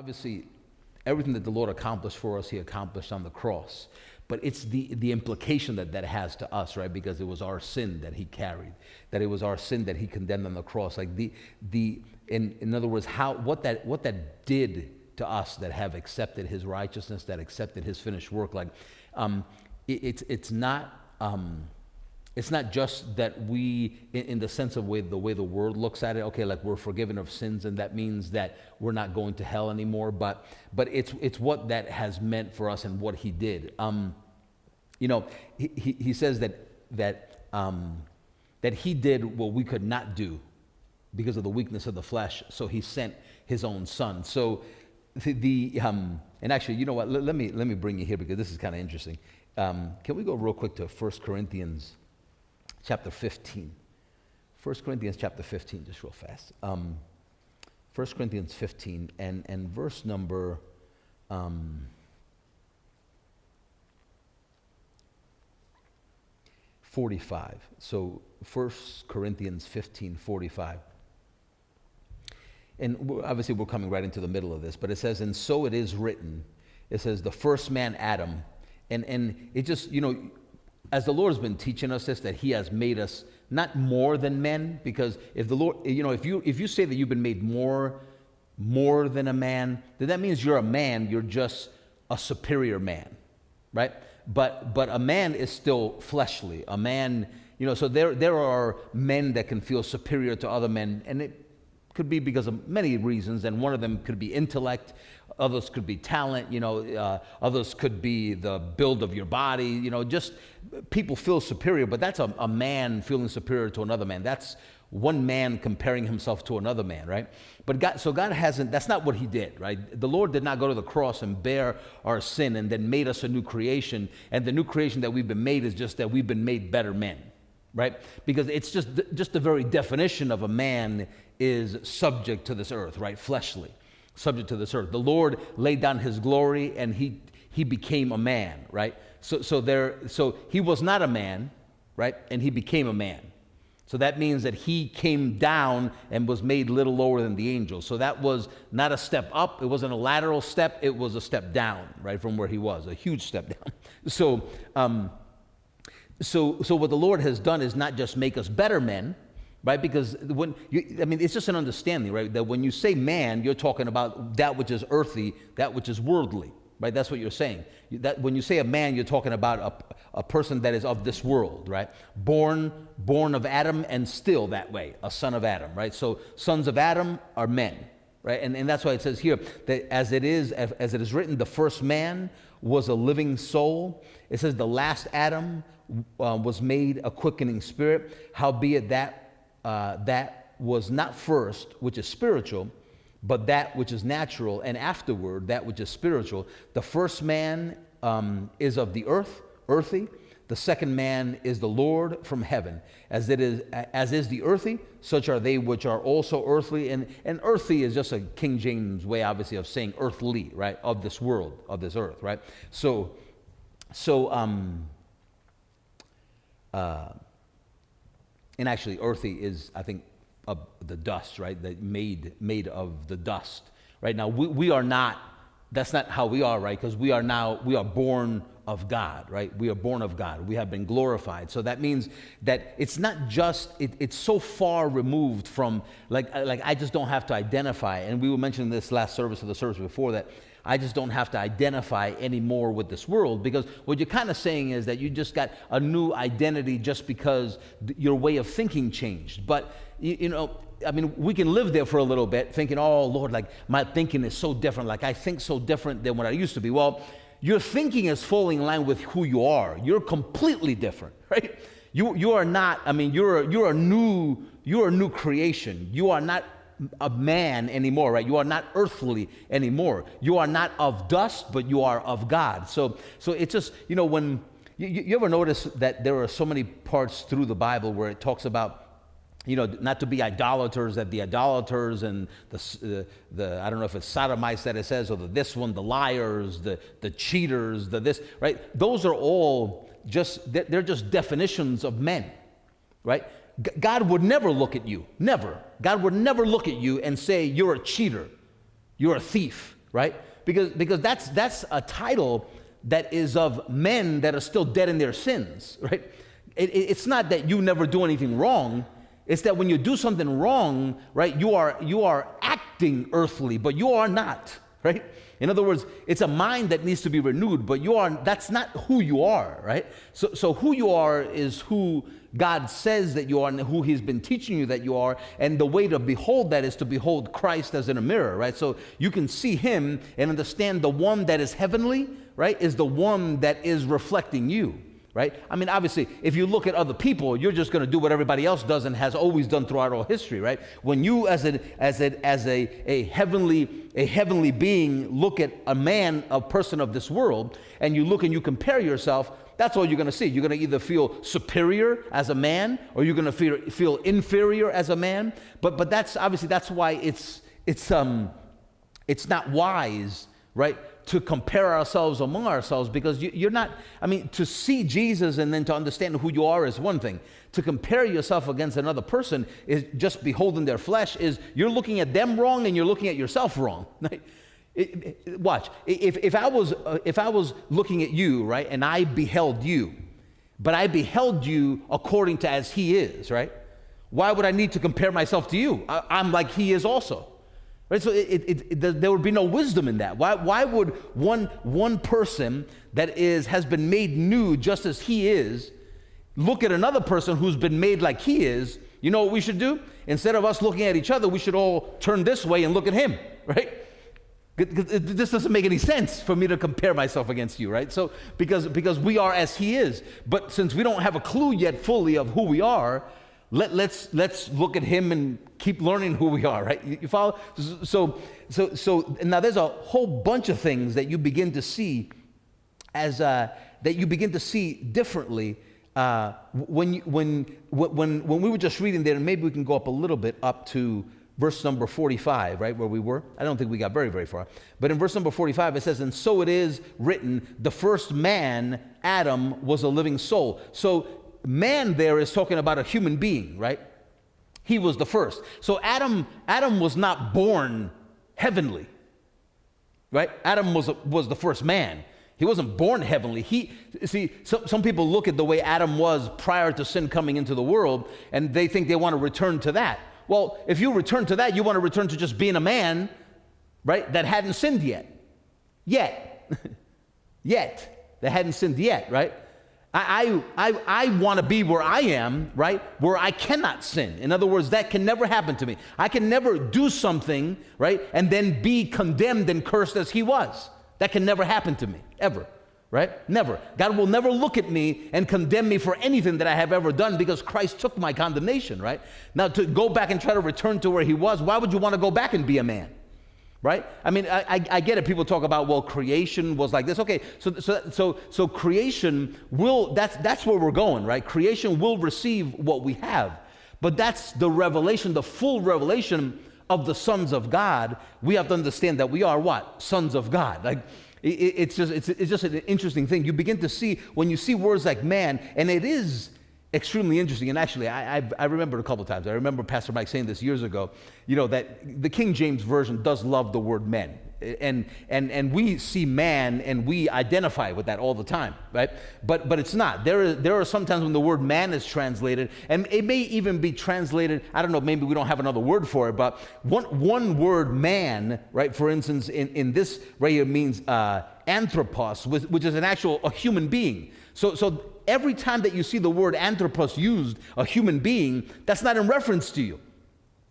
obviously, everything that the Lord accomplished for us, he accomplished on the cross. But it's the implication that has to us, right? Because it was our sin that he carried, that it was our sin that he condemned on the cross. Like in other words, what that did to us that have accepted his righteousness, that accepted his finished work. Like it's not just that we, in the sense of the way the world looks at it, okay, like we're forgiven of sins, and that means that we're not going to hell anymore. But it's what that has meant for us and what he did. He says that he did what we could not do because of the weakness of the flesh. So he sent his own son. So and actually, you know what? Let me bring you here because this is kind of interesting. Can we go real quick to 1 Corinthians chapter 15? 1 Corinthians chapter 15, just real fast. 1 Corinthians 15 and verse number 45. So 1 Corinthians 15:45. And obviously we're coming right into the middle of this, but it says, and so it is written. It says, the first man, Adam. And it just, as the Lord has been teaching us this, that he has made us not more than men, because if the Lord, if you say that you've been made more than a man, then that means you're a man, you're just a superior man, right? But a man is still fleshly. A man, so there are men that can feel superior to other men, and it could be because of many reasons, and one of them could be intellect, others could be talent, others could be the build of your body, just people feel superior, but that's a man feeling superior to another man. That's one man comparing himself to another man, right? But God hasn't, that's not what he did, right? The Lord did not go to the cross and bear our sin and then made us a new creation, and the new creation that we've been made is just that we've been made better men, right? Because it's just the very definition of a man is subject to this earth, right? Fleshly, subject to this earth. The Lord laid down his glory and he became a man, right? So he was not a man, right? And he became a man. So that means that he came down and was made a little lower than the angels. So that was not a step up. It wasn't a lateral step. It was a step down, right, from where he was, a huge step down. So what the Lord has done is not just make us better men, right? Because it's just an understanding, right? That when you say man, you're talking about that which is earthly, that which is worldly, right? That's what you're saying. That when you say a man, you're talking about a person that is of this world, right? Born of Adam and still that way, a son of Adam, right? So sons of Adam are men, right? And that's why it says here that as it is written, the first man was a living soul. It says the last Adam was made a quickening spirit, howbeit that was not first, which is spiritual, but that which is natural, and afterward that which is spiritual. The first man is of the earth, earthy. The second man is the Lord from heaven. As is the earthy, such are they which are also earthly. And earthy is just a King James way, obviously, of saying earthly, right? Of this world, of this earth, right? And actually, earthy is, I think, of the dust, right? That made of the dust, right? Now, we are not. That's not how we are, right? Because we are born of God, right? We are born of God. We have been glorified. So that means that it's not just. It's so far removed from like I just don't have to identify. And we were mentioning this last service or the service before that. I just don't have to identify anymore with this world, because what you're kind of saying is that you just got a new identity just because your way of thinking changed. But, we can live there for a little bit thinking, oh, Lord, like my thinking is so different. Like I think so different than what I used to be. Well, your thinking is falling in line with who you are. You're completely different, right? You are not, you're a new creation. You are not a man anymore, right? You are not earthly anymore. You are not of dust, but you are of God. So it's just, when you ever notice that there are so many parts through the Bible where it talks about, not to be idolaters, that the idolaters and the I don't know if it's sodomites that it says, or the liars, the cheaters, this, right? Those are all they're just definitions of men, right? God would never look at you, never. God would never look at you and say, you're a cheater, you're a thief, right? Because that's a title that is of men that are still dead in their sins, right? It's not that you never do anything wrong. It's that when you do something wrong, right, you are acting earthly, but you are not, right? In other words, it's a mind that needs to be renewed, but that's not who you are, right? So who you are is who God says that you are and who he's been teaching you that you are, and the way to behold that is to behold Christ as in a mirror, right? So you can see him and understand the one that is heavenly, right, is the one that is reflecting you. Right? I mean, obviously, if you look at other people, you're just going to do what everybody else does and has always done throughout all history, right? When you, as a heavenly being, look at a person of this world, and you look and you compare yourself, that's all you're going to see. You're going to either feel superior as a man, or you're going to feel inferior as a man. But that's why it's not wise, right, to compare ourselves among ourselves, because you're not, I mean, to see Jesus and then to understand who you are is one thing. To compare yourself against another person is just beholding their flesh, is you're looking at them wrong and you're looking at yourself wrong. Watch, if I was looking at you, right, and I beheld you, but I beheld you according to as he is, right? Why would I need to compare myself to you? I'm like he is also. Right, so there would be no wisdom in that. Why would one person that has been made new just as he is look at another person who's been made like he is? You know what we should do? Instead of us looking at each other, we should all turn this way and look at him, right? This doesn't make any sense for me to compare myself against you, right? So because we are as he is, but since we don't have a clue yet fully of who we are, let's look at him and keep learning who we are, right? You follow? So now there's a whole bunch of things that you begin to see differently when we were just reading there, and maybe we can go up a little bit up to verse number 45, right, where we were. I don't think we got very, very far. But in verse number 45, it says, "And so it is written, the first man, Adam, was a living soul." So man there is talking about a human being, right? He was the first. So Adam was not born heavenly, right? Adam was the first man. He wasn't born heavenly. Some people look at the way Adam was prior to sin coming into the world, and they think they want to return to that. Well, if you return to that, you want to return to just being a man, right, that hadn't sinned yet. That hadn't sinned yet, right? I want to be where I am, right, where I cannot sin. In other words, that can never happen to me. I can never do something, right, and then be condemned and cursed as he was. That can never happen to me, ever, right? Never. God will never look at me and condemn me for anything that I have ever done, because Christ took my condemnation, right? Now, to go back and try to return to where he was, why would you want to go back and be a man? Right? I mean, I get it. People talk about, well, creation was like this. Okay, so creation will, that's where we're going, right? Creation will receive what we have. But that's the revelation, the full revelation of the sons of God. We have to understand that we are what? Sons of God. Like, it's just an interesting thing. You begin to see, when you see words like man, and it is extremely interesting. And actually, I remember a couple of times. I remember Pastor Mike saying this years ago, you know, that the King James Version does love the word men. And we see man and we identify with that all the time, right? But it's not. There are sometimes when the word man is translated, and it may even be translated, I don't know, maybe we don't have another word for it, but one word man, right, for instance, in this right here means anthropos, which is a human being. So every time that you see the word anthropos used, a human being, that's not in reference to you.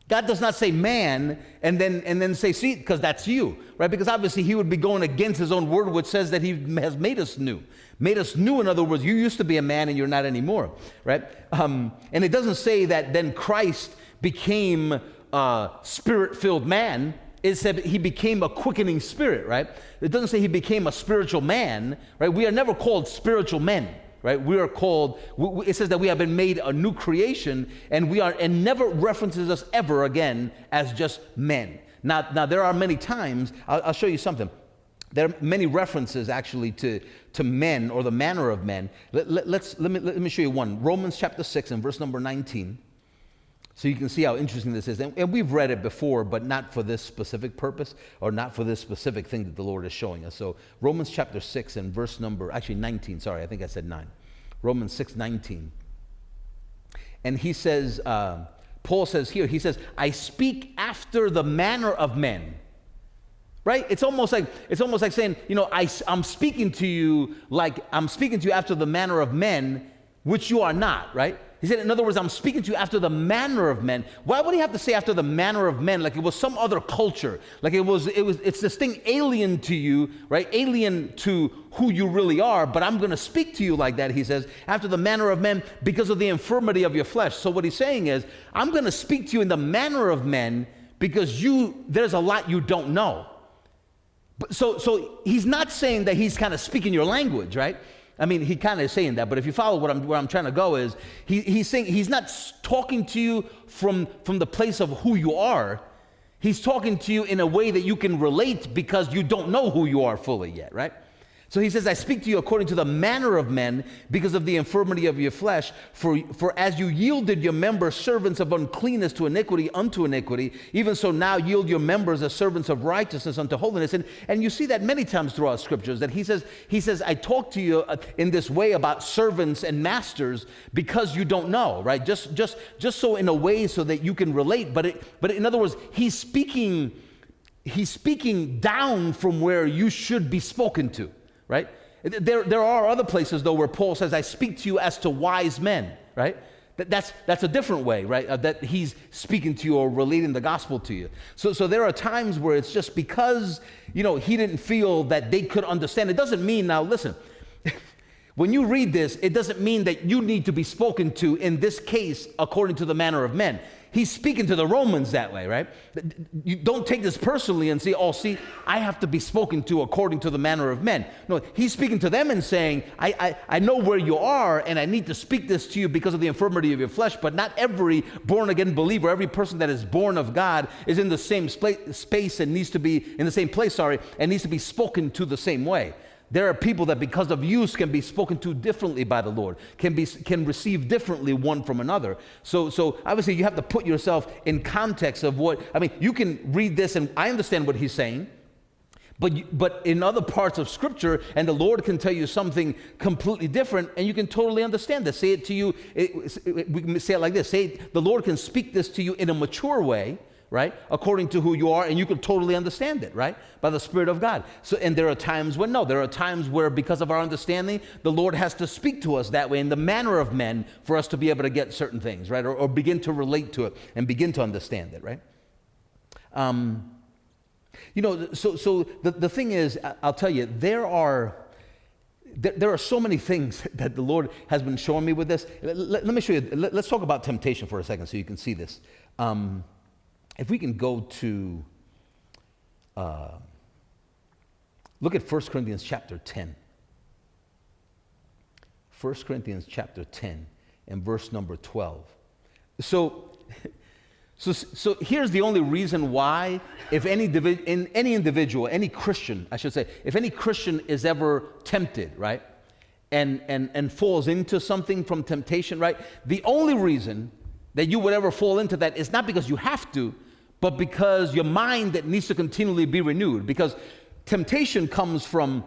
God does not say man and then say, see, because that's you, right? Because obviously he would be going against his own word, which says that he has made us new. Made us new, in other words, you used to be a man and you're not anymore, right? And it doesn't say that then Christ became a spirit-filled man. It said he became a quickening spirit, right? It doesn't say he became a spiritual man, right? We are never called spiritual men. Right? We are called, it says that we have been made a new creation, and never references us ever again as just men. Now there are many times, I'll show you something. There are many references actually to men or the manner of men. Let me show you one. Romans chapter 6 and verse number 19. So you can see how interesting this is. And we've read it before, but not for this specific purpose or not for this specific thing that the Lord is showing us. So Romans chapter 6 and verse number, actually 19, sorry, I think I said 9. Romans 6:19. And he says, Paul says here, he says, I speak after the manner of men. Right? It's almost like saying, I'm speaking to you after the manner of men, which you are not, right? He said, in other words, I'm speaking to you after the manner of men. Why would he have to say after the manner of men? Like it was some other culture. Like it's this thing alien to you, right? Alien to who you really are, but I'm going to speak to you like that, he says, after the manner of men because of the infirmity of your flesh. So what he's saying is, I'm going to speak to you in the manner of men because there's a lot you don't know. So he's not saying that he's kind of speaking your language, right? I mean, he kind of is saying that, but if you follow where I'm trying to go is, he's saying he's not talking to you from the place of who you are. He's talking to you in a way that you can relate because you don't know who you are fully yet, right? So he says, I speak to you according to the manner of men because of the infirmity of your flesh. For as you yielded your members servants of uncleanness to iniquity unto iniquity, even so now yield your members as servants of righteousness unto holiness. And you see that many times throughout scriptures, that he says, I talk to you in this way about servants and masters because you don't know, right? Just so in a way so that you can relate. But in other words, he's speaking down from where you should be spoken to. Right? There are other places, though, where Paul says, I speak to you as to wise men, right? That's a different way, right? That he's speaking to you or relating the gospel to you. So there are times where it's just because, he didn't feel that they could understand. It doesn't mean, now listen, when you read this, it doesn't mean that you need to be spoken to, in this case, according to the manner of men. He's speaking to the Romans that way, right? You don't take this personally and say, I have to be spoken to according to the manner of men. No, he's speaking to them and saying, I know where you are, and I need to speak this to you because of the infirmity of your flesh, but not every born-again believer, every person that is born of God is in the same space and needs to be, in the same place, and needs to be spoken to the same way. There are people that because of use can be spoken to differently by the Lord, can receive differently one from another. So obviously you have to put yourself in context of you can read this and I understand what he's saying, but in other parts of Scripture, and the Lord can tell you something completely different, and you can totally understand this. Say it to you, we can say it like this, the Lord can speak this to you in a mature way, right? According to who you are, and you can totally understand it, right? By the Spirit of God. And there are times when there are times where because of our understanding, the Lord has to speak to us that way in the manner of men for us to be able to get certain things, right? Or begin to relate to it and begin to understand it, right? So the thing is, I'll tell you, there are so many things that the Lord has been showing me with this. Let me show you. Let's talk about temptation for a second so you can see this. If we can go to, look at 1 Corinthians chapter 10. 1 Corinthians chapter 10 and verse number 12. So here's the only reason why, if any individual, any Christian, I should say, if any Christian is ever tempted, right, and falls into something from temptation, right, the only reason that you would ever fall into that is not because you have to, but because your mind that needs to continually be renewed. Because temptation comes from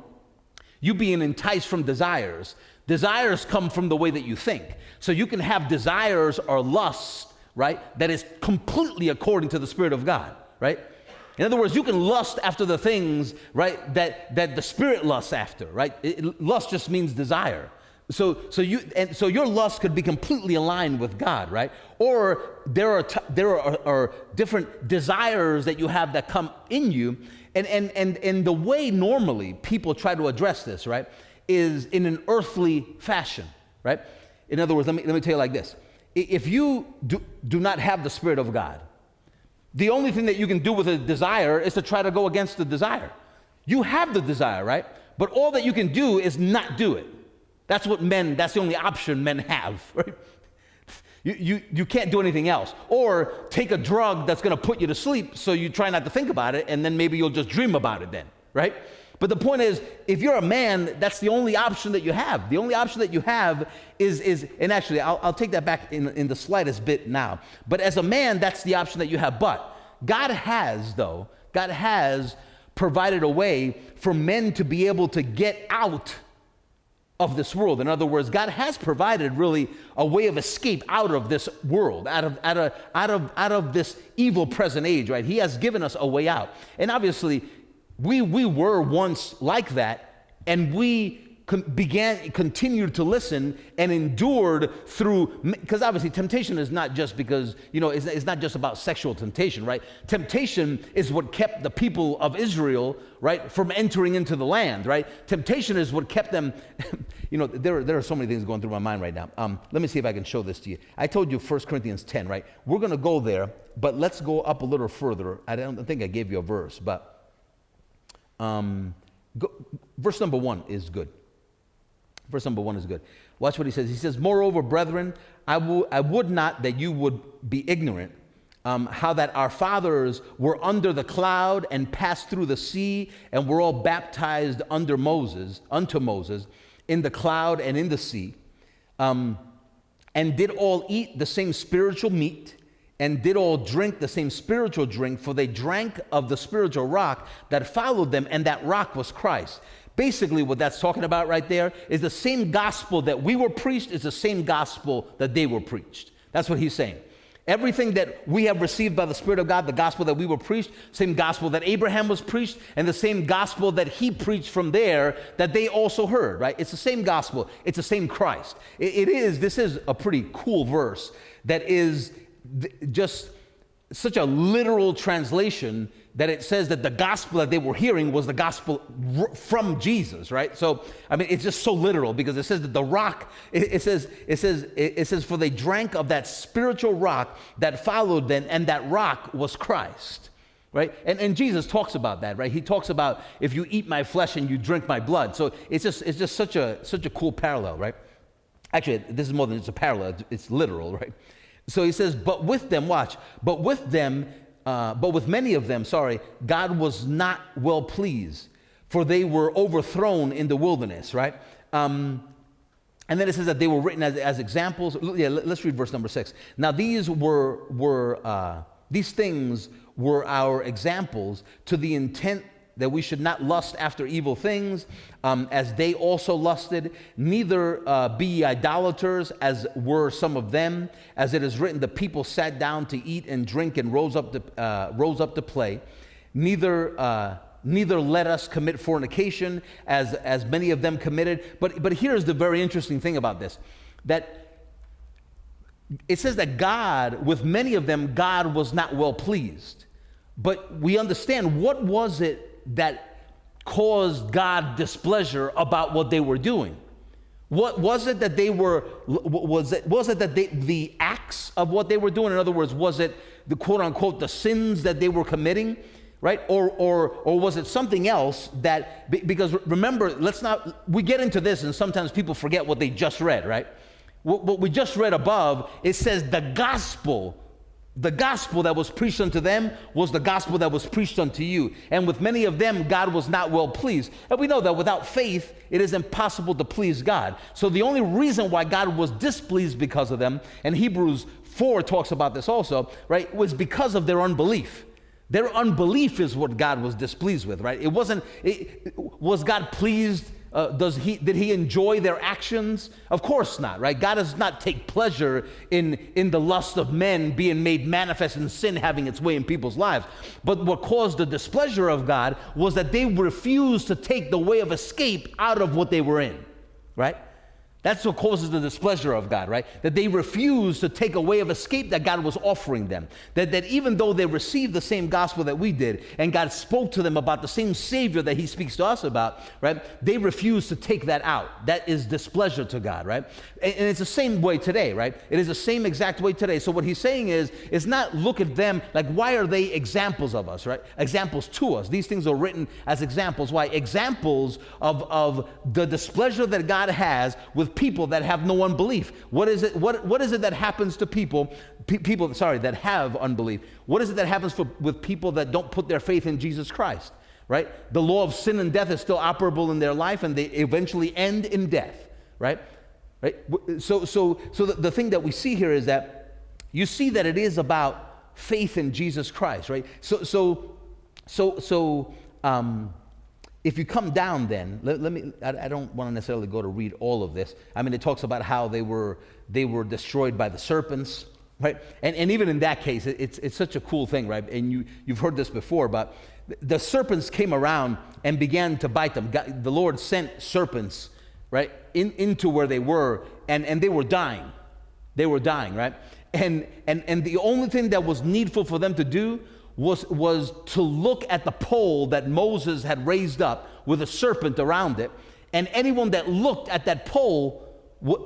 you being enticed from desires. Desires come from the way that you think. So you can have desires or lust, right, that is completely according to the Spirit of God, right? In other words, you can lust after the things, right, that the Spirit lusts after, right? Lust just means desire. So your lust could be completely aligned with God, right? Or there are different desires that you have that come in you, and the way normally people try to address this, right, is in an earthly fashion, right? In other words, let me tell you like this: if you do not have the Spirit of God, the only thing that you can do with a desire is to try to go against the desire. You have the desire, right? But all that you can do is not do it. That's the only option men have, right? You can't do anything else. Or take a drug that's going to put you to sleep so you try not to think about it, and then maybe you'll just dream about it then, right? But the point is, if you're a man, that's the only option that you have. The only option that you have is and actually, I'll take that back in the slightest bit now. But as a man, that's the option that you have. But God has provided a way for men to be able to get out of this world. In other words, God has provided really a way of escape out of this world, out of this evil present age, right? He has given us a way out. And obviously, we were once like that, and we continued to listen and endured through, because obviously temptation is not just because, it's not just about sexual temptation, right? Temptation is what kept the people of Israel, right, from entering into the land, right? Temptation is what kept them, there are so many things going through my mind right now. Let me see if I can show this to you. I told you 1 Corinthians 10, right? We're going to go there, but let's go up a little further. I don't think I gave you a verse, but verse number 1 is good. Verse number 1 is good. Watch what he says. He says, moreover, brethren, I would not that you would be ignorant, how that our fathers were under the cloud and passed through the sea and were all baptized unto Moses, in the cloud and in the sea, and did all eat the same spiritual meat, and did all drink the same spiritual drink, for they drank of the spiritual rock that followed them, and that rock was Christ. Basically, what that's talking about right there is the same gospel that we were preached is the same gospel that they were preached. That's what he's saying. Everything that we have received by the Spirit of God, the gospel that we were preached, same gospel that Abraham was preached, and the same gospel that he preached from there that they also heard, right? It's the same gospel. It's the same Christ. This is a pretty cool verse that is just such a literal translation that it says that the gospel that they were hearing was the gospel from Jesus, right? So, I mean, it's just so literal because it says that the rock, it says, for they drank of that spiritual rock that followed them, and that rock was Christ, right? And Jesus talks about that, right? He talks about if you eat my flesh and you drink my blood. So it's just such a cool parallel, right? Actually, this is more than just a parallel, it's literal, right? So he says, but with many of them, God was not well pleased, for they were overthrown in the wilderness, right? And then it says that they were written as examples. Yeah, let's read verse number 6. Now these things were our examples, to the intent that we should not lust after evil things, as they also lusted, neither be ye idolaters, as were some of them. As it is written, the people sat down to eat and drink and rose up to play. Neither let us commit fornication, as many of them committed. But here's the very interesting thing about this, that it says that God, with many of them, God was not well pleased. But we understand, what was it that caused God displeasure about what they were doing? What was it that they were? Was it that the acts of what they were doing? In other words, was it the quote unquote the sins that they were committing, right? Or was it something else that? Because remember, we get into this, and sometimes people forget what they just read, right? What we just read above, it says the gospel that was preached unto them was the gospel that was preached unto you. And with many of them, God was not well pleased. And we know that without faith, it is impossible to please God. So the only reason why God was displeased because of them, and Hebrews 4 talks about this also, right, was because of their unbelief. Their unbelief is what God was displeased with, right? Was God pleased? Did he enjoy their actions? Of course not, right? God does not take pleasure in the lust of men being made manifest and sin having its way in people's lives. But what caused the displeasure of God was that they refused to take the way of escape out of what they were in, right? That's what causes the displeasure of God, right? That they refused to take a way of escape that God was offering them. That even though they received the same gospel that we did, and God spoke to them about the same Savior that he speaks to us about, right? They refused to take that out. That is displeasure to God, right? And it's the same way today, right? It is the same exact way today. So what he's saying is not look at them like, why are they examples of us, right? Examples to us. These things are written as examples. Why? Examples of the displeasure that God has with people that have no unbelief. What is it that happens to people that have unbelief? What is it that happens with people that don't put their faith in Jesus Christ? right? The law of sin and death is still operable in their life, and they eventually end in death, right? Right? So the thing that we see here is that you see that it is about faith in Jesus Christ, right? If you come down then, I don't want to necessarily go to read all of this. I mean, it talks about how they were destroyed by the serpents, right? And even in that case, it's such a cool thing, right? And you've heard this before, but the serpents came around and began to bite them. The Lord sent serpents, right, into where they were, and they were dying. They were dying, right? And the only thing that was needful for them to do was to look at the pole that Moses had raised up with a serpent around it, and anyone that looked at that pole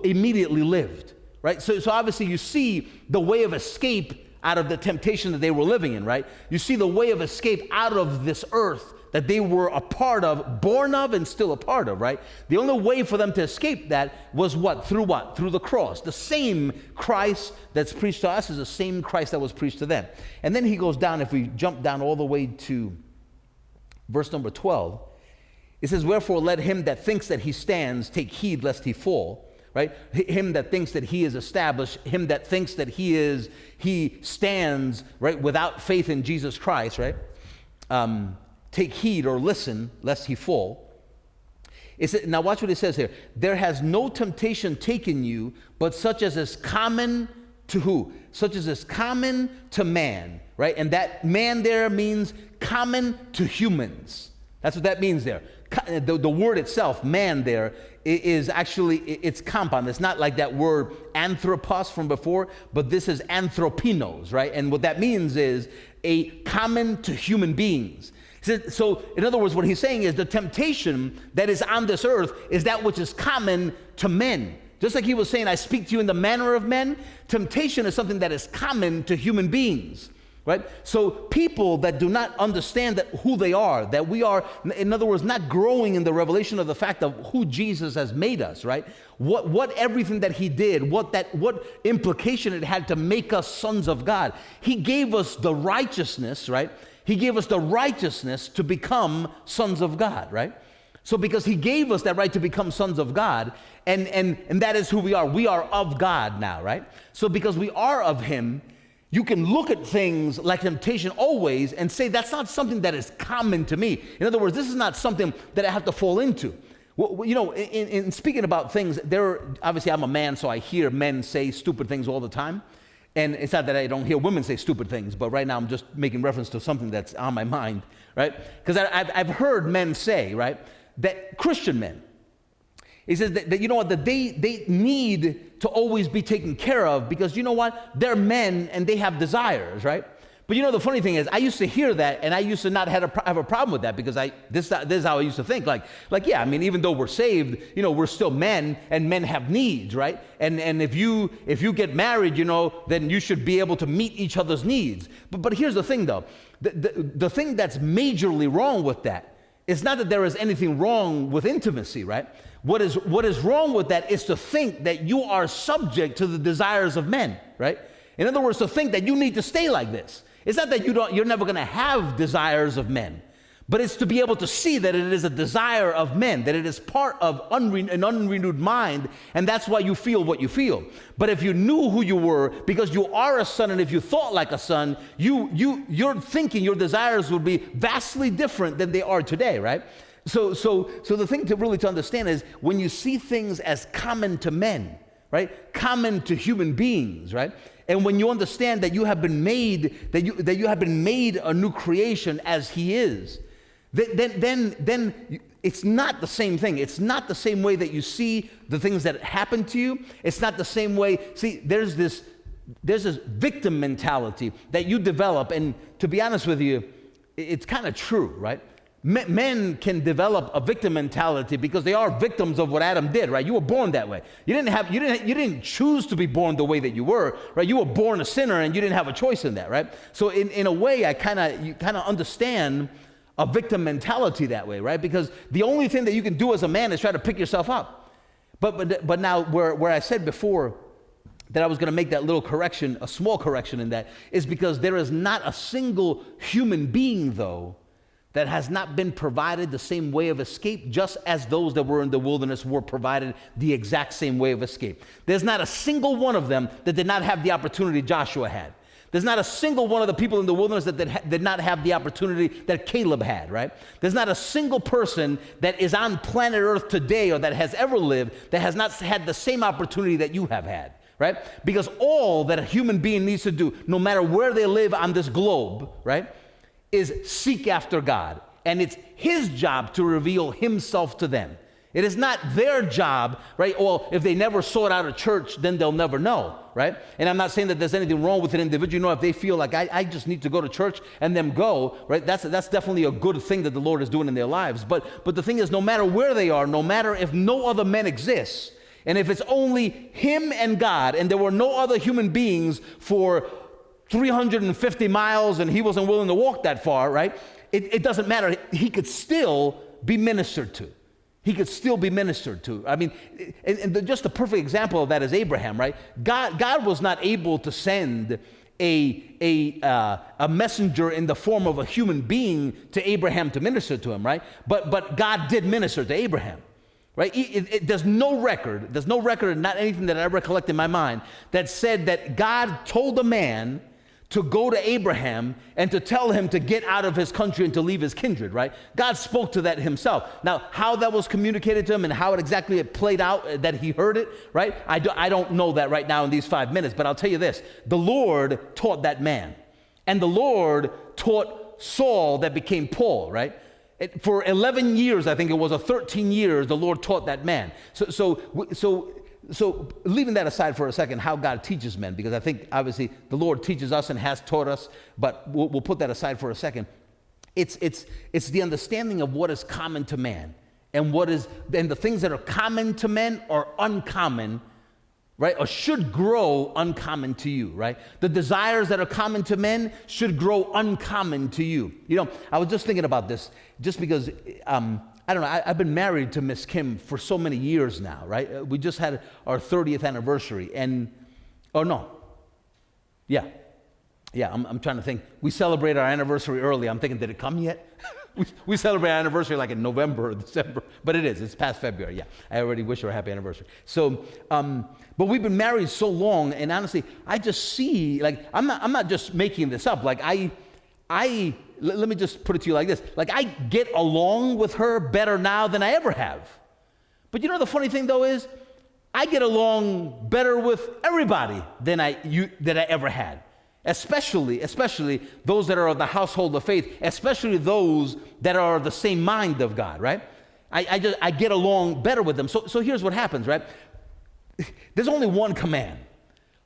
immediately lived, right? So obviously you see the way of escape out of the temptation that they were living in, right? You see the way of escape out of this earth that they were a part of, born of, and still a part of, right? The only way for them to escape that was what? Through what? Through the cross. The same Christ that's preached to us is the same Christ that was preached to them. And then he goes down, if we jump down all the way to verse number 12, it says, wherefore let him that thinks that he stands take heed lest he fall, right? Him that thinks that he is established, him that thinks that he stands, right, without faith in Jesus Christ, right? Take heed or listen lest he fall. Now watch what it says here. There has no temptation taken you, but such as is common to who? Such as is common to man, right? And that man there means common to humans. That's what that means there. The word itself, man there, is actually, it's compound. It's not like that word anthropos from before, but this is anthropinos, right? And what that means is a common to human beings. So, in other words, what he's saying is the temptation that is on this earth is that which is common to men. Just like he was saying, I speak to you in the manner of men, temptation is something that is common to human beings, right? So people that do not understand who they are, that we are, in other words, not growing in the revelation of the fact of who Jesus has made us, right? What everything that he did, what implication it had to make us sons of God. He gave us the righteousness, right? He gave us the righteousness to become sons of God, right? So because he gave us that right to become sons of God, and that is who we are of God now, right? So because we are of him, you can look at things like temptation always and say, that's not something that is common to me. In other words, this is not something that I have to fall into. Well, you know, in speaking about things, obviously I'm a man, so I hear men say stupid things all the time. And it's not that I don't hear women say stupid things, but right now I'm just making reference to something that's on my mind, right? Because I've heard men say, right, that Christian men, he says that you know what, that they need to always be taken care of because you know what, they're men and they have desires, right? But you know the funny thing is, I used to hear that and I used to not have a problem with that because this is how I used to think. Like yeah, I mean, even though we're saved, you know, we're still men and men have needs, right? And if you get married, you know, then you should be able to meet each other's needs. But here's the thing though, the thing that's majorly wrong with that is not that there is anything wrong with intimacy, right? What is wrong with that is to think that you are subject to the desires of men, right? In other words, to think that you need to stay like this. It's not that you're never going to have desires of men, but it's to be able to see that it is a desire of men, that it is part of an unrenewed mind, and that's why you feel what you feel. But if you knew who you were, because you are a son, and if you thought like a son, your thinking, your desires would be vastly different than they are today, right? So the thing to understand is when you see things as common to men, right? Common to human beings, right? And when you understand that you have been made, that you have been made a new creation as he is, then it's not the same thing. It's not the same way that you see the things that happen to you. It's not the same way. See, there's this victim mentality that you develop, and to be honest with you, it's kind of true, right? Men can develop a victim mentality because they are victims of what Adam did, right? You were born that way. You didn't choose to be born the way that you were, right? You were born a sinner and you didn't have a choice in that, right? So in a way, you kind of understand a victim mentality that way, right? Because the only thing that you can do as a man is try to pick yourself up. But now where I said before that I was going to make that little correction, a small correction in that, is because there is not a single human being though that has not been provided the same way of escape, just as those that were in the wilderness were provided the exact same way of escape. There's not a single one of them that did not have the opportunity Joshua had. There's not a single one of the people in the wilderness that did not have the opportunity that Caleb had, right? There's not a single person that is on planet Earth today or that has ever lived that has not had the same opportunity that you have had, right? Because all that a human being needs to do, no matter where they live on this globe, right, is seek after God. And it's his job to reveal himself to them. It is not their job, right? Well, if they never sought out a church, then they'll never know, right? And I'm not saying that there's anything wrong with an individual. You know, if they feel like I just need to go to church and them go, right? That's definitely a good thing that the Lord is doing in their lives. But the thing is, no matter where they are, no matter if no other men exist, and if it's only him and God, and there were no other human beings for 350 miles and he wasn't willing to walk that far, right? It doesn't matter. He could still be ministered to. He could still be ministered to. I mean, and just a perfect example of that is Abraham, right? God was not able to send a messenger in the form of a human being to Abraham to minister to him, right? But God did minister to Abraham, right? There's no record, not anything that I recollect in my mind, that said that God told a man to go to Abraham and to tell him to get out of his country and to leave his kindred, right? God spoke to that himself. Now, how that was communicated to him and how exactly it played out, that he heard it, right? I don't know that right now in these 5 minutes, but I'll tell you this. The Lord taught that man. And the Lord taught Saul that became Paul, right? For 11 years, I think it was, or 13 years, the Lord taught that man. So leaving that aside for a second, how God teaches men, because I think obviously the Lord teaches us and has taught us, but we'll put that aside for a second. It's the understanding of what is common to man, and the things that are common to men are uncommon, right? Or should grow uncommon to you, right? The desires that are common to men should grow uncommon to you. You know, I was just thinking about this, just because I don't know, I've been married to Miss Kim for so many years now, right? We just had our 30th anniversary, I'm trying to think. We celebrate our anniversary early. I'm thinking, did it come yet? we celebrate our anniversary like in November or December, but it's past February, yeah. I already wish her a happy anniversary. So, but we've been married so long, and honestly, I just see, like, I'm not just making this up, like let me just put it to you like this. Like, I get along with her better now than I ever have. But you know the funny thing, though, is I get along better with everybody than I ever had. Especially those that are of the household of faith, especially those that are of the same mind of God, right? I get along better with them. So here's what happens, right? There's only one command.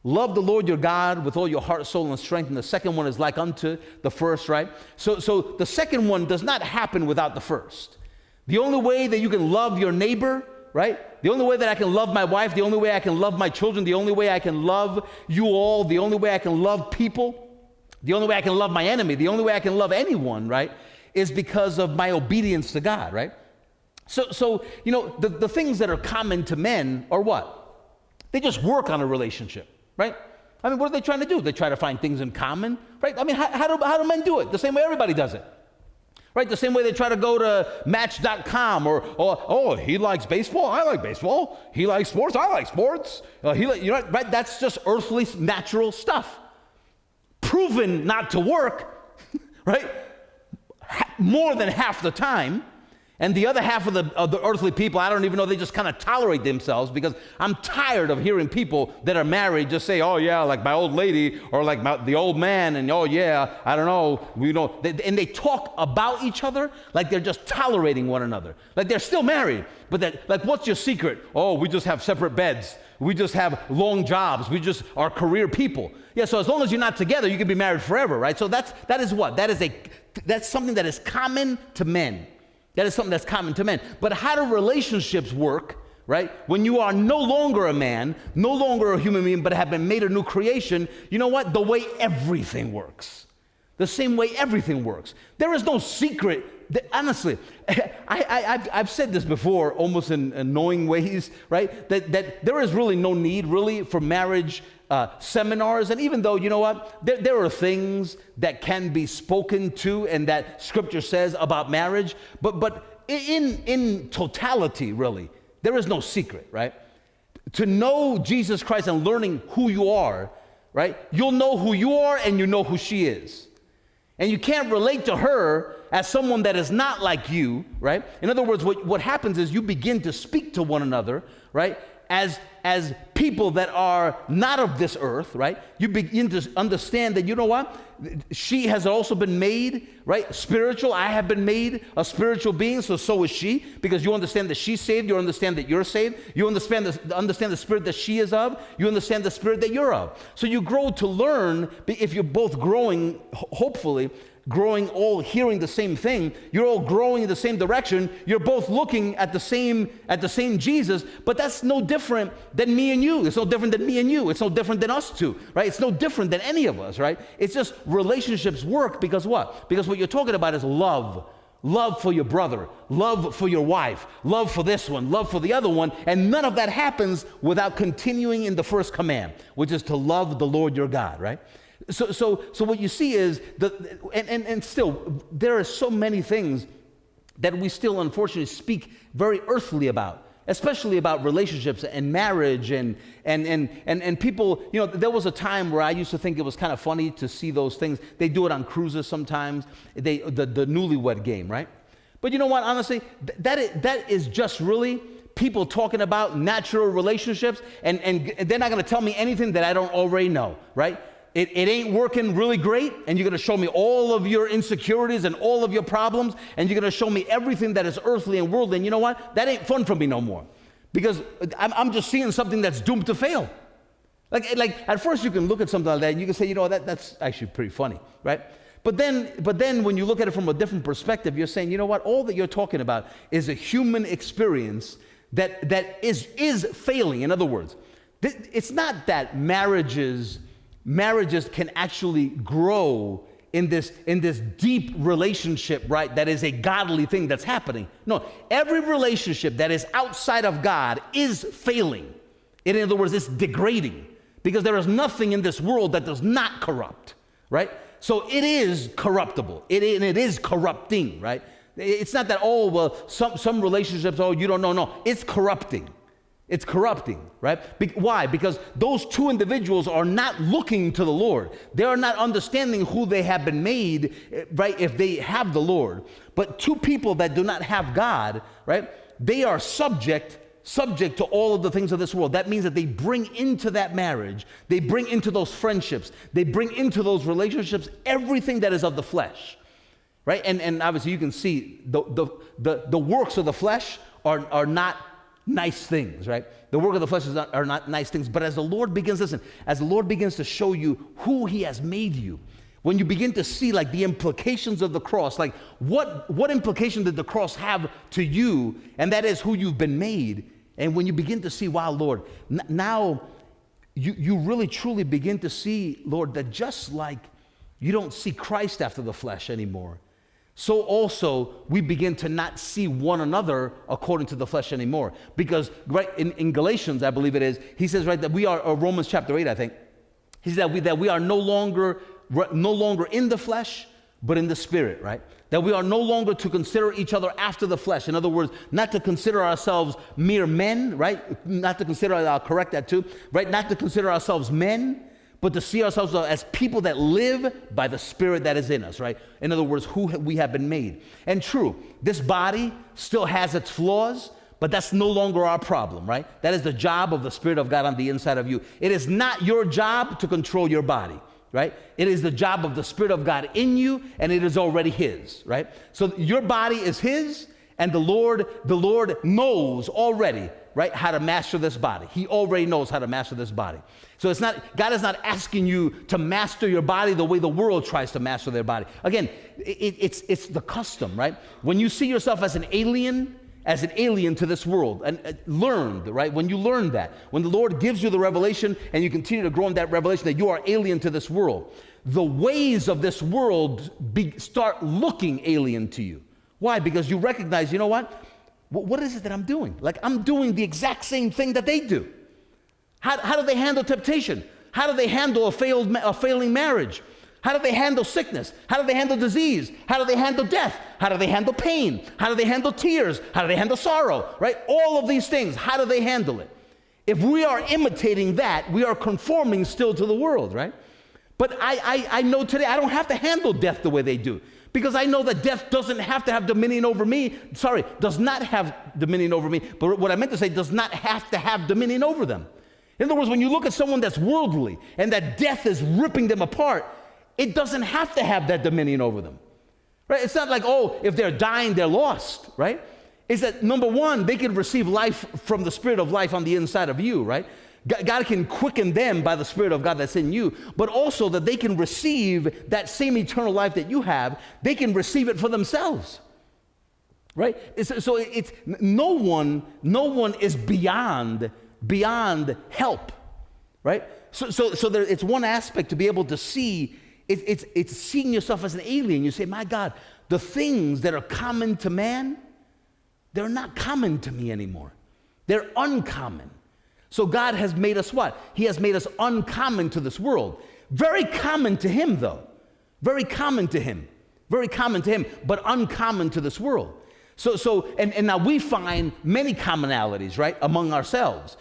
Love the Lord your God with all your heart, soul, and strength. And the second one is like unto the first, right? So the second one does not happen without the first. The only way that you can love your neighbor, right? The only way that I can love my wife, the only way I can love my children, the only way I can love you all, the only way I can love people, the only way I can love my enemy, the only way I can love anyone, right, is because of my obedience to God, right? So you know, the things that are common to men are what? They just work on a relationship. Right? I mean, what are they trying to do? They try to find things in common, right? I mean, how do men do it? The same way everybody does it, right? The same way they try to go to Match.com or he likes baseball, I like baseball. He likes sports, I like sports. Right? That's just earthly, natural stuff, proven not to work, right? More than half the time. And the other half of the earthly people, I don't even know, they just kind of tolerate themselves, because I'm tired of hearing people that are married just say, oh yeah, like my old lady, or like the old man, and oh yeah, I don't know, and they talk about each other like they're just tolerating one another. Like they're still married, but like, what's your secret? Oh, we just have separate beds. We just have long jobs. We just are career people. Yeah, so as long as you're not together, you can be married forever, right? So that is what? That's something that is common to men. That is something that's common to men. But how do relationships work, right? When you are no longer a man, no longer a human being, but have been made a new creation, you know what? The way everything works. The same way everything works. There is no secret Honestly, I've said this before, almost in annoying ways, right? That there is really no need, really, for marriage seminars. And even though, you know what, there are things that can be spoken to and that Scripture says about marriage, but in totality, really, there is no secret, right? To know Jesus Christ and learning who you are, right? You'll know who you are and you know who she is. And you can't relate to her as someone that is not like you, right? In other words, what happens is you begin to speak to one another, right? As people that are not of this earth, right? You begin to understand that, you know what? She has also been made, right? Spiritual. I have been made a spiritual being, so is she, because you understand that she's saved. You understand that you're saved. You understand the spirit that she is of. You understand the spirit that you're of. So you grow to learn, if you're both growing, hopefully, growing, all hearing the same thing, you're all growing in the same direction, you're both looking at the same Jesus, but that's no different than me and you. It's no different than me and you. It's no different than us two, right? It's no different than any of us, right? It's just relationships work because what? Because what you're talking about is love. Love for your brother, love for your wife, love for this one, love for the other one, and none of that happens without continuing in the first command, which is to love the Lord your God, right? So what you see is and still there are so many things that we still unfortunately speak very earthly about, especially about relationships and marriage and people. You know, there was a time where I used to think it was kind of funny to see those things. They do it on cruises sometimes. The newlywed game, right? But you know what? Honestly, that is just really people talking about natural relationships, and they're not going to tell me anything that I don't already know, right? It ain't working really great, and you're going to show me all of your insecurities and all of your problems, and you're going to show me everything that is earthly and worldly, and you know what? That ain't fun for me no more, because I'm just seeing something that's doomed to fail. Like at first you can look at something like that, and you can say, you know, that's actually pretty funny, right? But then when you look at it from a different perspective, you're saying, you know what? All that you're talking about is a human experience that is failing. In other words, it's not that marriages can actually grow in this deep relationship, right? That is a godly thing that's happening. No, every relationship that is outside of God is failing. In other words, it's degrading, because there is nothing in this world that does not corrupt, right? So it is corruptible. It is corrupting, right? It's not that, oh, well, some relationships, oh, you don't know. No, it's corrupting. It's corrupting, right? Why? Because those two individuals are not looking to the Lord. They are not understanding who they have been made, right, if they have the Lord. But two people that do not have God, right, they are subject to all of the things of this world. That means that they bring into that marriage, they bring into those friendships, they bring into those relationships everything that is of the flesh, right? And obviously you can see the works of the flesh are not nice things, right? The work of the flesh are not nice things. But as the Lord begins to show you who He has made you, when you begin to see like the implications of the cross, like what implication did the cross have to you, and that is who you've been made. And when you begin to see, wow, Lord, now you really truly begin to see, Lord, that just like you don't see Christ after the flesh anymore, so also we begin to not see one another according to the flesh anymore. Because right in Galatians, I believe it is, he says, right, that we are, or Romans chapter 8, I think, he says that we are no longer in the flesh, but in the spirit, right? That we are no longer to consider each other after the flesh. In other words, not to consider ourselves mere men, right? Not to consider, I'll correct that too, right? Not to consider ourselves men, but to see ourselves as people that live by the Spirit that is in us, right? In other words, who we have been made. And true, this body still has its flaws, but that's no longer our problem, right? That is the job of the Spirit of God on the inside of you. It is not your job to control your body, right? It is the job of the Spirit of God in you, and it is already His, right? So your body is His, and the Lord knows already, right, how to master this body. He already knows how to master this body. So God is not asking you to master your body the way the world tries to master their body. Again, it's the custom, right? When you see yourself as an alien to this world, and learned, right? When you learn that, when the Lord gives you the revelation and you continue to grow in that revelation that you are alien to this world, the ways of this world start looking alien to you. Why? Because you recognize, you know what? What is it that I'm doing? Like, I'm doing the exact same thing that they do. How do they handle temptation? How do they handle a failing marriage? How do they handle sickness? How do they handle disease? How do they handle death? How do they handle pain? How do they handle tears? How do they handle sorrow? Right? All of these things, how do they handle it? If we are imitating that, we are conforming still to the world, right? But I know today I don't have to handle death the way they do, because I know that death doesn't have to have dominion over me. Sorry, does not have dominion over me. But what I meant to say, does not have to have dominion over them. In other words, when you look at someone that's worldly and that death is ripping them apart, it doesn't have to have that dominion over them, right? It's not like, oh, if they're dying, they're lost, right? It's that, number one, they can receive life from the Spirit of life on the inside of you, right? God can quicken them by the Spirit of God that's in you, but also that they can receive that same eternal life that you have. They can receive it for themselves, right? So it's no one is beyond help, right? So there, it's one aspect to be able to see. It's seeing yourself as an alien. You say, my God, the things that are common to man, they're not common to me anymore. They're uncommon. So God has made us what? He has made us uncommon to this world. Very common to him, though. Very common to him. Very common to him, but uncommon to this world. And now we find many commonalities, right, among ourselves.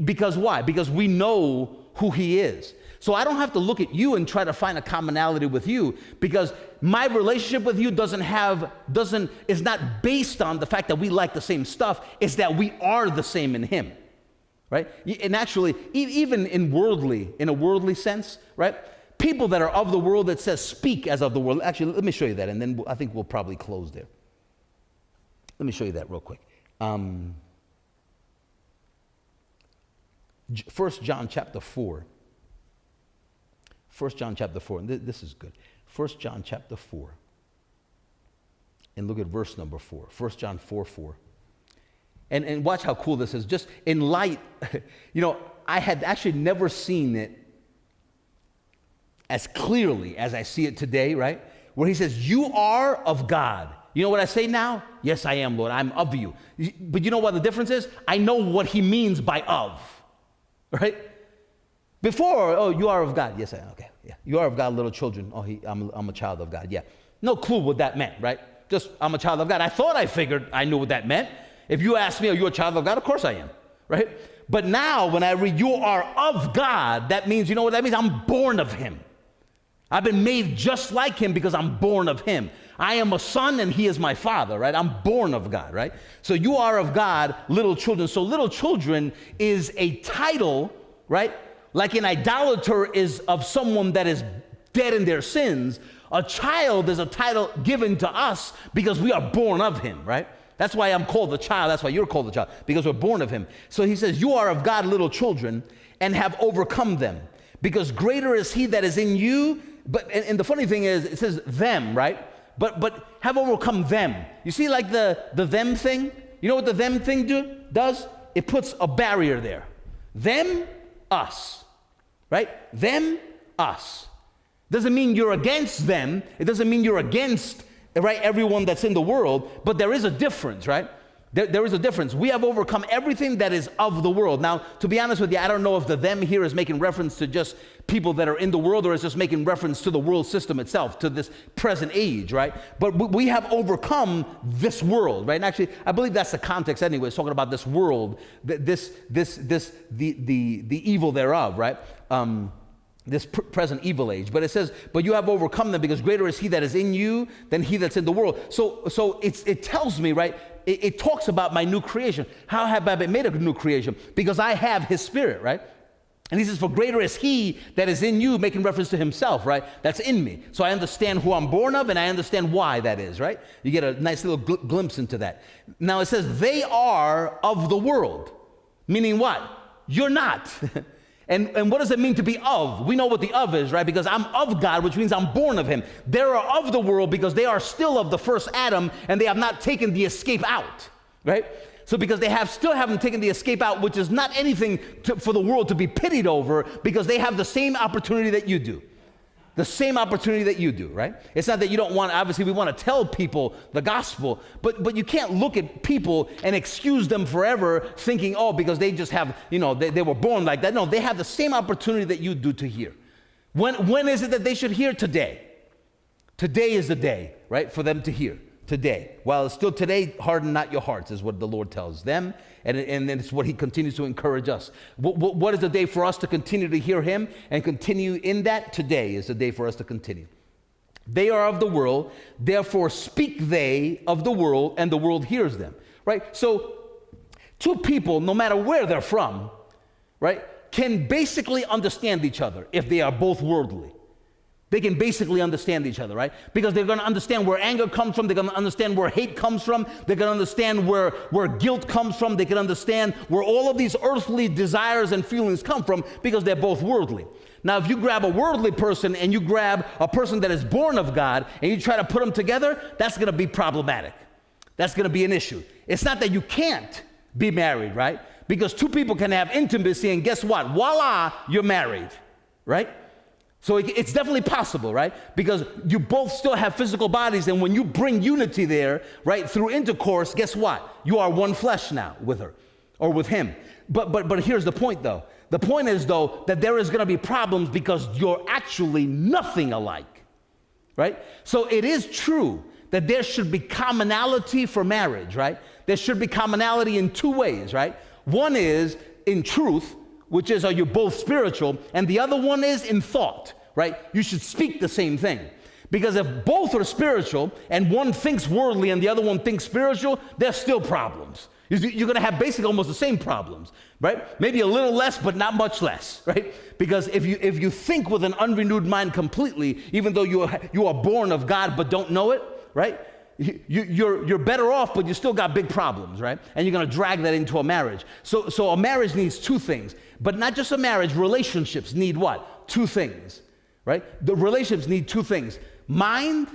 Because why? Because we know who he is. So I don't have to look at you and try to find a commonality with you, because my relationship with you is not based on the fact that we like the same stuff. It's that we are the same in him, right? And actually, even in a worldly sense, right? People that are of the world, that says speak as of the world. Actually, let me show you that, and then I think we'll probably close there. Let me show you that real quick. 1 John chapter 4. 1 John chapter 4, and this is good. 1 John chapter 4, and look at verse number 4. 1 John 4:4. And watch how cool this is. Just in light, I had actually never seen it as clearly as I see it today, right? Where he says, you are of God. You know what I say now? Yes, I am, Lord. I'm of you. But you know what the difference is? I know what he means by of, right? Before, oh, you are of God. Yes, I am. Okay, yeah. You are of God, little children. Oh, I'm a child of God. Yeah. No clue what that meant, right? Just, I'm a child of God. I thought I figured I knew what that meant. If you ask me, are you a child of God? Of course I am, right? But now when I read, you are of God, that means, you know what that means? I'm born of him. I've been made just like him because I'm born of him. I am a son and he is my father, right? I'm born of God, right? So you are of God, little children. So little children is a title, right? Like an idolater is of someone that is dead in their sins. A child is a title given to us because we are born of him, right? That's why I'm called the child. That's why you're called the child, because we're born of him. So he says, you are of God, little children, and have overcome them, because greater is he that is in you. And the funny thing is, it says them, right? But have overcome them. You see, like the them thing? You know what the them thing does? It puts a barrier there. Them, us, right? Them, us. Doesn't mean you're against them. It doesn't mean you're against, right, everyone that's in the world, but there is a difference, right? There is a difference. We have overcome everything that is of the world. Now, to be honest with you, I don't know if the them here is making reference to just people that are in the world, or is just making reference to the world system itself, to this present age, right? But we have overcome this world, right? And actually, I believe that's the context anyway. It's talking about this world, the evil thereof, right? This present evil age. But it says, but you have overcome them, because greater is he that is in you than he that's in the world. So it tells me, right? It talks about my new creation. How have I been made a new creation? Because I have his spirit, right? And he says, for greater is he that is in you, making reference to himself, right? That's in me. So I understand who I'm born of, and I understand why that is, right? You get a nice little glimpse into that. Now it says, they are of the world. Meaning what? You're not. And what does it mean to be of? We know what the of is, right? Because I'm of God, which means I'm born of him. They are of the world because they are still of the first Adam, and they have not taken the escape out, right? So because they still haven't taken the escape out, which is not anything for the world to be pitied over, because they have the same opportunity that you do. the same opportunity that you do, right? It's not that you don't want, obviously we want to tell people the gospel, but you can't look at people and excuse them forever thinking, oh, because they just have, they were born like that. No, they have the same opportunity that you do to hear. When is it that they should hear? Today. Today is the day, right, for them to hear. Today. While it's still today, harden not your hearts is what the Lord tells them, and it's what he continues to encourage us. What is the day for us to continue to hear him and continue in that? Today is the day for us to continue. They are of the world, therefore speak they of the world, and the world hears them, right? So two people, no matter where they're from, right, can basically understand each other if they are both worldly. They can basically understand each other, right? Because they're going to understand where anger comes from. They're going to understand where hate comes from. They're going to understand where guilt comes from. They can understand where all of these earthly desires and feelings come from because they're both worldly. Now, if you grab a worldly person and you grab a person that is born of God and you try to put them together, that's going to be problematic. That's going to be an issue. It's not that you can't be married, right? Because two people can have intimacy and guess what? Voila, you're married, right? So it's definitely possible, right? Because you both still have physical bodies, and when you bring unity there, right, through intercourse, guess what? You are one flesh now with her or with him. But here's the point, though. The point is, though, that there is going to be problems because you're actually nothing alike, right? So it is true that there should be commonality for marriage, right? There should be commonality in two ways, right? One is in truth, which is, are you both spiritual? And the other one is in thought, right? You should speak the same thing. Because if both are spiritual and one thinks worldly and the other one thinks spiritual, there's still problems. You're going to have basically almost the same problems, right? Maybe a little less, but not much less, right? Because if you think with an unrenewed mind completely, even though you are born of God but don't know it, right? You're better off, but you still got big problems, right? And you're going to drag that into a marriage. So a marriage needs two things, but not just a marriage. Relationships need what? Two things, right? The relationships need two things: mind,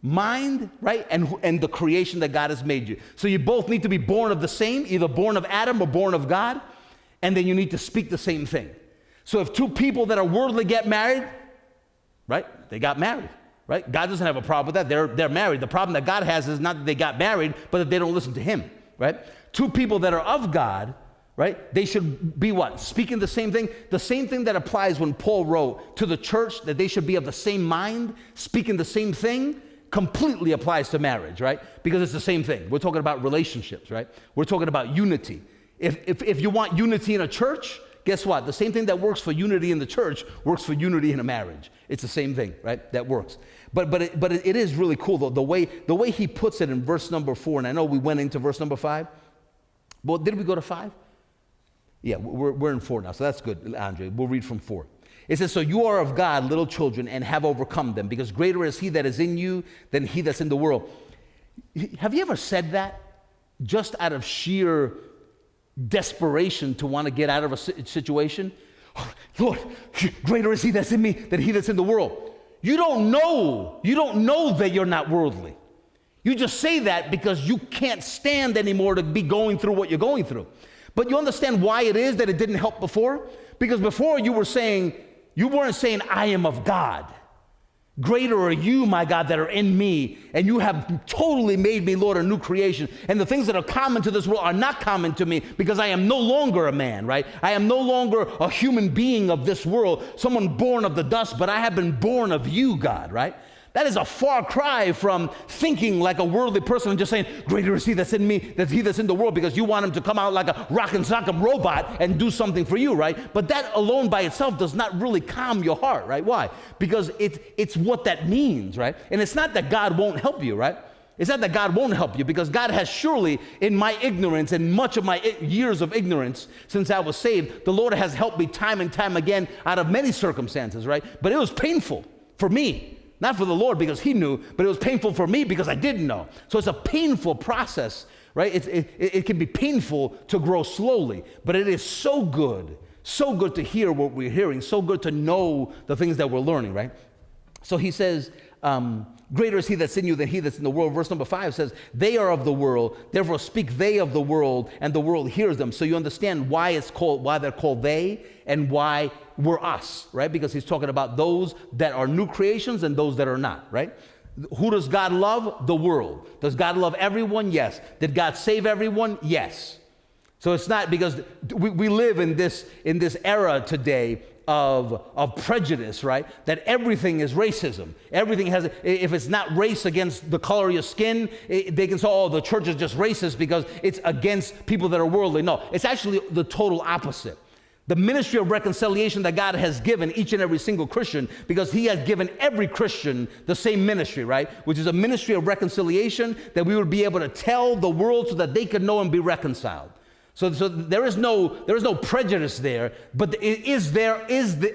right? And the creation that God has made you. So you both need to be born of the same, either born of Adam or born of God, and then you need to speak the same thing. So if two people that are worldly get married, right? They got married. Right? God doesn't have a problem with that. They're married. The problem that God has is not that they got married, but that they don't listen to him, right? Two people that are of God, right? They should be what? Speaking the same thing. The same thing that applies when Paul wrote to the church that they should be of the same mind, speaking the same thing, completely applies to marriage, right? Because it's the same thing. We're talking about relationships, right? We're talking about unity. If you want unity in a church, guess what? The same thing that works for unity in the church works for unity in a marriage. It's the same thing, right? That works. But it is really cool, though, the way he puts it in verse number 4, and I know we went into verse number 5. Well, did we go to 5? Yeah, we're in 4 now, so that's good, Andre. We'll read from 4. It says, so you are of God, little children, and have overcome them, because greater is he that is in you than he that's in the world. Have you ever said that just out of sheer desperation to want to get out of a situation? Oh, Lord, greater is he that's in me than he that's in the world. You don't know that you're not worldly. You just say that because you can't stand anymore to be going through what you're going through. But you understand why it is that it didn't help before? Because before you weren't saying, I am of God. Greater are you, my God, that are in me, and you have totally made me, Lord, a new creation. And the things that are common to this world are not common to me because I am no longer a man, right? I am no longer a human being of this world, someone born of the dust, but I have been born of you, God, right? That is a far cry from thinking like a worldly person and just saying, greater is he that's in me than he that's in the world, because you want him to come out like a rock and sock'em robot and do something for you, right? But that alone by itself does not really calm your heart, right? Why? Because it's what that means, right? And it's not that God won't help you, right? It's not that God won't help you, because God has surely, in my ignorance and much of my years of ignorance since I was saved, the Lord has helped me time and time again out of many circumstances, right? But it was painful for me. Not for the Lord because he knew, but it was painful for me because I didn't know. So it's a painful process, right? It can be painful to grow slowly, but it is so good to hear what we're hearing, so good to know the things that we're learning, right? So he says, greater is he that's in you than he that's in the world. Verse number 5 says, they are of the world, therefore speak they of the world, and the world hears them. So you understand why they're called they, and why we're us, right? Because he's talking about those that are new creations and those that are not, right? Who does God love? The world. Does God love everyone? Yes. Did God save everyone? Yes. So it's not because we live in this era today of prejudice, right? That everything is racism. Everything has, if it's not race against the color of your skin, they can say, oh, the church is just racist because it's against people that are worldly. No, it's actually the total opposite. The ministry of reconciliation that God has given each and every single Christian, because he has given every Christian the same ministry, right? Which is a ministry of reconciliation, that we would be able to tell the world so that they could know and be reconciled. So there is no prejudice there, but does the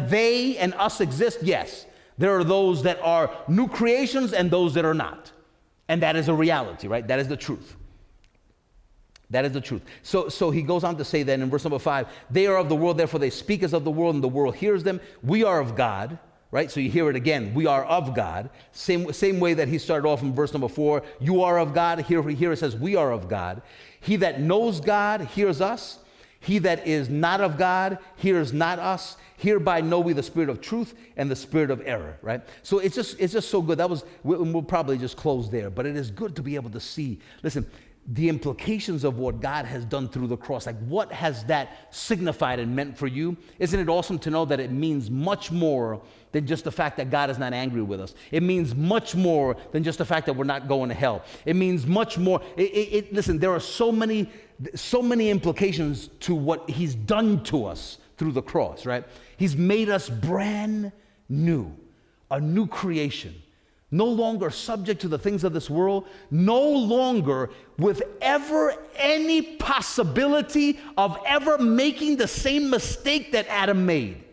they and us exist? Yes. There are those that are new creations and those that are not. And that is a reality, right? That is the truth. That is the truth. So he goes on to say that in verse number 5, they are of the world, therefore they speak as of the world, and the world hears them. We are of God, right? So you hear it again. We are of God. Same way that he started off in verse number 4. You are of God. Here it says, we are of God. He that knows God hears us. He that is not of God hears not us. Hereby know we the spirit of truth and the spirit of error, right? So it's just so good. We'll probably just close there, but it is good to be able to see, listen, the implications of what God has done through the cross. Like, what has that signified and meant for you? Isn't it awesome to know that it means much more than just the fact that God is not angry with us? It means much more than just the fact that we're not going to hell. It means much more. Listen, there are so many implications to what he's done to us through the cross, right? He's made us brand new, a new creation. No longer subject to the things of this world, no longer with ever any possibility of ever making the same mistake that Adam made.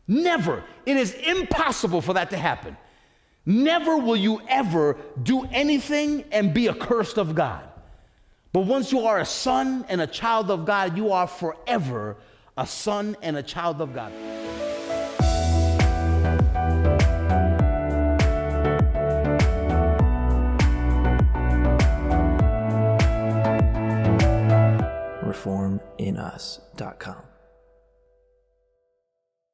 Never. It is impossible for that to happen. Never will you ever do anything and be accursed of God. But once you are a son and a child of God, you are forever a son and a child of God. reforminus.com.